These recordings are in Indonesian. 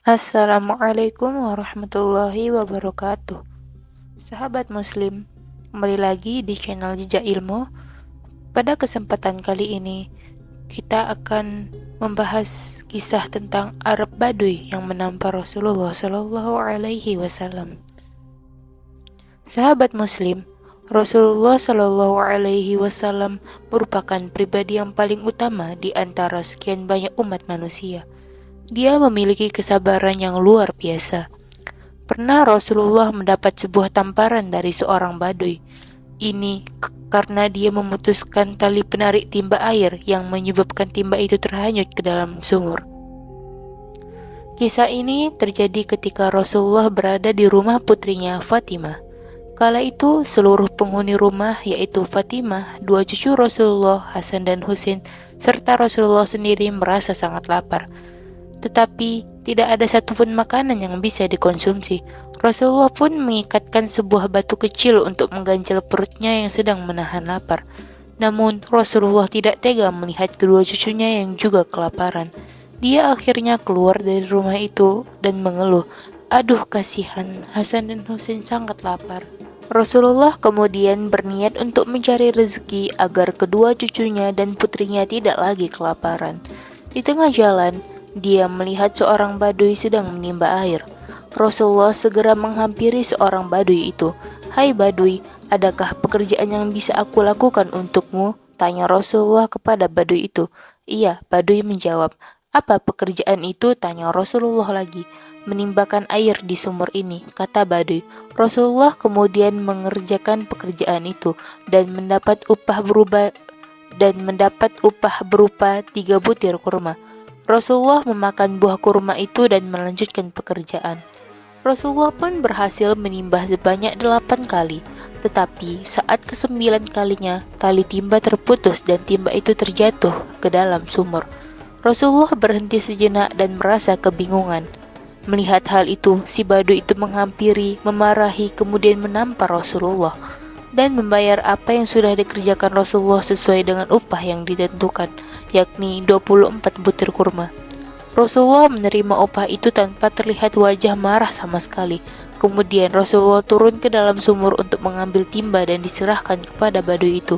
Assalamualaikum warahmatullahi wabarakatuh. Sahabat Muslim, kembali lagi di channel Jejak Ilmu. Pada kesempatan kali ini, kita akan membahas kisah tentang Arab Baduy yang menampar Rasulullah Shallallahu Alaihi Wasallam. Sahabat Muslim, Rasulullah Shallallahu Alaihi Wasallam merupakan pribadi yang paling utama di antara sekian banyak umat manusia. Dia memiliki kesabaran yang luar biasa. Pernah Rasulullah mendapat sebuah tamparan dari seorang Baduy. Ini karena dia memutuskan tali penarik timba air yang menyebabkan timba itu terhanyut ke dalam sumur. Kisah ini terjadi ketika Rasulullah berada di rumah putrinya Fatimah. Kala itu seluruh penghuni rumah, yaitu Fatimah, dua cucu Rasulullah, Hasan dan Husain, serta Rasulullah sendiri merasa sangat lapar. Tetapi tidak ada satupun makanan yang bisa dikonsumsi. Rasulullah pun mengikatkan sebuah batu kecil untuk mengganjal perutnya yang sedang menahan lapar. Namun Rasulullah tidak tega melihat kedua cucunya yang juga kelaparan. Dia akhirnya keluar dari rumah itu dan mengeluh, "Aduh kasihan, Hasan dan Husain sangat lapar." Rasulullah kemudian berniat untuk mencari rezeki agar kedua cucunya dan putrinya tidak lagi kelaparan. Di tengah jalan, dia melihat seorang Baduy sedang menimba air. Rasulullah segera menghampiri seorang Baduy itu. "Hai Baduy, adakah pekerjaan yang bisa aku lakukan untukmu?" tanya Rasulullah kepada Baduy itu. "Iya," Baduy menjawab. "Apa pekerjaan itu?" tanya Rasulullah lagi. "Menimbakan air di sumur ini," kata Baduy. Rasulullah kemudian mengerjakan pekerjaan itu dan mendapat upah berupa 3 butir kurma. Rasulullah memakan buah kurma itu dan melanjutkan pekerjaan. Rasulullah pun berhasil menimbah sebanyak 8 kali. Tetapi saat ke-9 kalinya, tali timba terputus dan timba itu terjatuh ke dalam sumur. Rasulullah berhenti sejenak dan merasa kebingungan. Melihat hal itu, si Baduy itu menghampiri, memarahi, kemudian menampar Rasulullah dan membayar apa yang sudah dikerjakan Rasulullah sesuai dengan upah yang ditentukan, yakni 24 butir kurma. Rasulullah menerima upah itu tanpa terlihat wajah marah sama sekali. Kemudian Rasulullah turun ke dalam sumur untuk mengambil timba dan diserahkan kepada Baduy itu.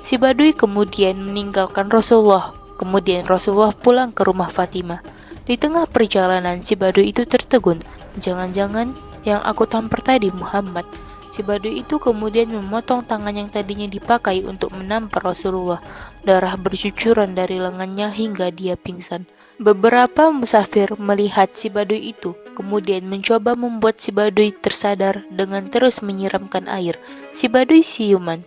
Si Baduy kemudian meninggalkan Rasulullah. Kemudian Rasulullah pulang ke rumah Fatimah. Di tengah perjalanan, si Baduy itu tertegun. "Jangan-jangan yang aku tampar tadi Muhammad." Si Baduy itu kemudian memotong tangan yang tadinya dipakai untuk menampar Rasulullah. Darah bercucuran dari lengannya hingga dia pingsan. Beberapa musafir melihat si Baduy itu, kemudian mencoba membuat si Baduy tersadar dengan terus menyiramkan air. Si Baduy siuman.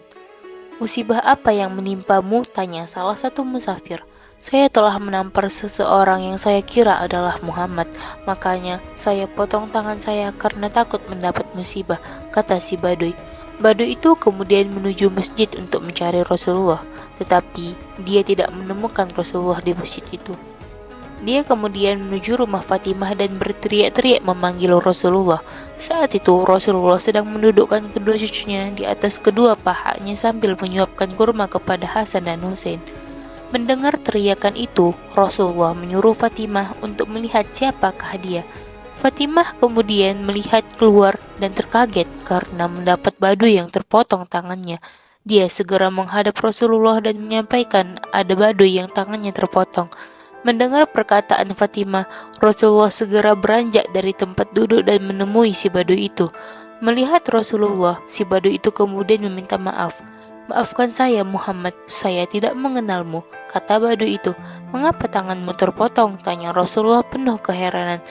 "Musibah apa yang menimpamu?" tanya salah satu musafir. "Saya telah menampar seseorang yang saya kira adalah Muhammad, makanya saya potong tangan saya karena takut mendapat musibah," kata si Baduy. Baduy itu kemudian menuju masjid untuk mencari Rasulullah, tetapi dia tidak menemukan Rasulullah di masjid itu. Dia kemudian menuju rumah Fatimah dan berteriak-teriak memanggil Rasulullah. Saat itu Rasulullah sedang mendudukkan kedua cucunya di atas kedua pahanya sambil menyuapkan kurma kepada Hasan dan Husain. Mendengar teriakan itu, Rasulullah menyuruh Fatimah untuk melihat siapakah dia. Fatimah kemudian melihat keluar dan terkaget karena mendapat Baduy yang terpotong tangannya. Dia segera menghadap Rasulullah dan menyampaikan ada Baduy yang tangannya terpotong. Mendengar perkataan Fatimah, Rasulullah segera beranjak dari tempat duduk dan menemui si Baduy itu. Melihat Rasulullah, si Baduy itu kemudian meminta maaf. "Maafkan saya Muhammad, saya tidak mengenalmu," kata Baduy itu. "Mengapa tanganmu terpotong?" tanya Rasulullah penuh keheranan.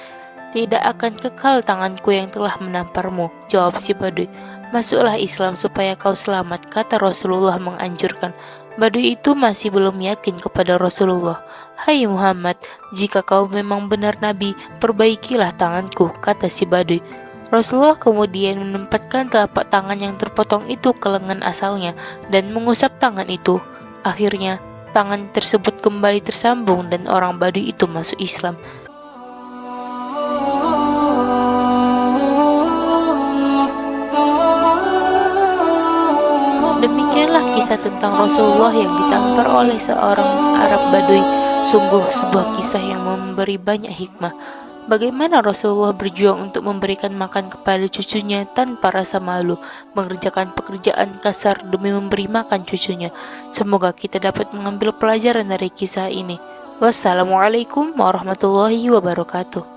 "Tidak akan kekal tanganku yang telah menamparmu," jawab si Baduy. "Masuklah Islam supaya kau selamat," kata Rasulullah menganjurkan. Baduy itu masih belum yakin kepada Rasulullah. "Hai Muhammad, jika kau memang benar Nabi, perbaikilah tanganku," kata si Baduy. Rasulullah kemudian menempatkan telapak tangan yang terpotong itu ke lengan asalnya dan mengusap tangan itu. Akhirnya, tangan tersebut kembali tersambung dan orang Baduy itu masuk Islam. Demikianlah kisah tentang Rasulullah yang ditampar oleh seorang Arab Baduy. Sungguh sebuah kisah yang memberi banyak hikmah. Bagaimana Rasulullah berjuang untuk memberikan makan kepada cucunya tanpa rasa malu, mengerjakan pekerjaan kasar demi memberi makan cucunya. Semoga kita dapat mengambil pelajaran dari kisah ini. Wassalamualaikum warahmatullahi wabarakatuh.